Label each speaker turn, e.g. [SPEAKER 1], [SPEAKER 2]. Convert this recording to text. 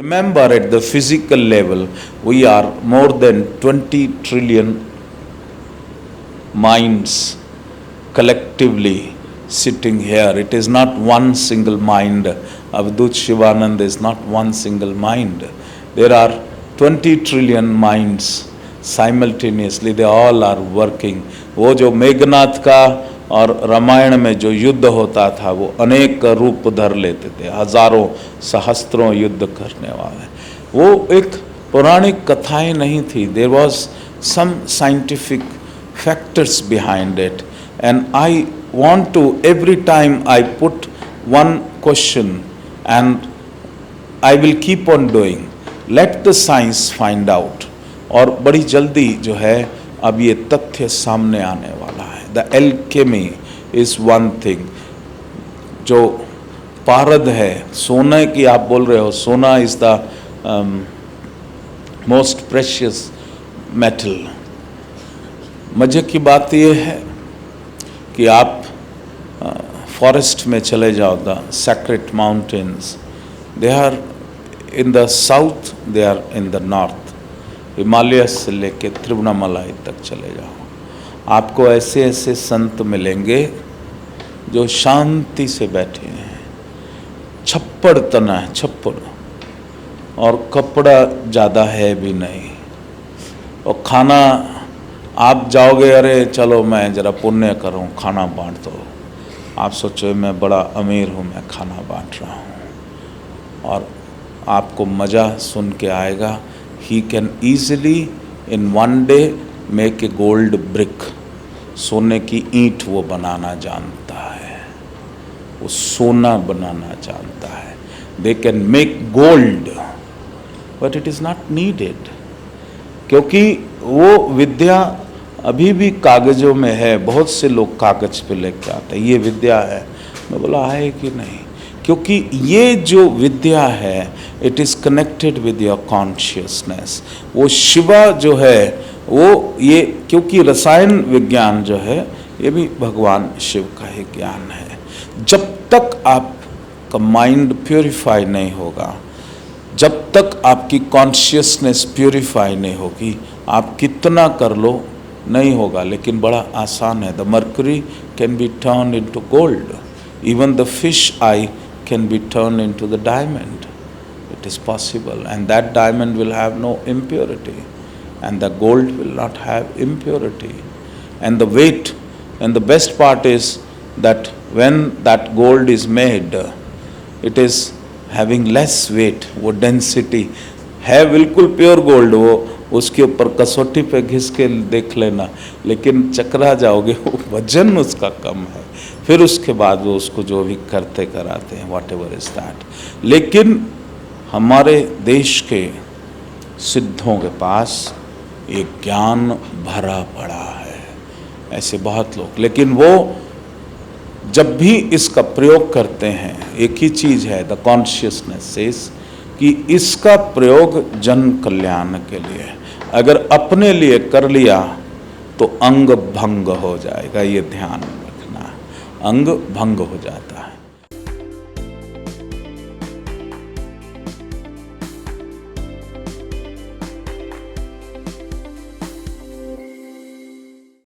[SPEAKER 1] remember at the physical level, we are more than 20 trillion minds collectively sitting here. It is not one single mind. Avadut Shivanand is not one single mind. There are 20 trillion minds simultaneously. They all are working. वो जो मेघनाथ का और रामायण में जो युद्ध होता था वो अनेक रूप धर लेते थे, हजारों सहस्त्रों युद्ध करने वाले। वो एक पौराणिक कथाएं नहीं थी। There was some scientific factors behind it, and I want to, every time I put one question, and I will keep on doing, let the science find out। और बड़ी जल्दी जो है अब ये तथ्य सामने आने वाला है। The alchemy is one thing। जो पारद है सोने की, आप बोल रहे हो सोना is the most precious metal। मजे की बात ये है कि आप फॉरेस्ट में चले जाओ, the sacred mountains, they are in the south, they are in the north. Himalaya से लेके तिरुवन्नामलाई तक चले जाओ, आपको ऐसे ऐसे संत मिलेंगे जो शांति से बैठे हैं, छप्पड़ तना है, छप्पड़, और कपड़ा ज़्यादा है भी नहीं, और खाना आप जाओगे, अरे चलो मैं ज़रा पुण्य करूं, खाना बांट दो। आप सोचो मैं बड़ा अमीर हूं, मैं खाना बांट रहा हूं, और आपको मज़ा सुन के आएगा। He can easily in one day make a gold brick. सोने की ईंट वो बनाना जानता है, वो सोना बनाना जानता है। They can make gold, but it is not needed, क्योंकि वो विद्या अभी भी कागज़ों में है। बहुत से लोग कागज़ पे लेके आते हैं, ये विद्या है। मैं बोला है कि नहीं, क्योंकि ये जो विद्या है it is connected with your consciousness. वो शिवा जो है वो ये, क्योंकि रसायन विज्ञान जो है ये भी भगवान शिव का ही ज्ञान है। जब तक आपका माइंड प्योरीफाई नहीं होगा, जब तक आपकी कॉन्शियसनेस प्योरीफाई नहीं होगी, आप कितना कर लो नहीं होगा। लेकिन बड़ा आसान है। The mercury can be turn into gold, even the fish eye can be turn into the diamond. It is possible, and that diamond will have no impurity, and the gold will not have impurity, and the weight, and the best part is that when that gold is made, it is having less weight। वो density है बिल्कुल pure gold, वो उसके ऊपर कसौटी पे घिस के देख लेना, लेकिन चकरा जाओगे, वो वजन उसका कम है। फिर उसके बाद वो उसको जो भी करते कराते हैं, वॉट एवर इज दैट। लेकिन हमारे देश के सिद्धों के पास एक ज्ञान भरा पड़ा है, ऐसे बहुत लोग। लेकिन वो जब भी इसका प्रयोग करते हैं, एक ही चीज़ है, द कॉन्शियसनेस सेज, कि इसका प्रयोग जन कल्याण के लिए। अगर अपने लिए कर लिया तो अंग भंग हो जाएगा, ये ध्यान रखना, अंग भंग हो जाता है।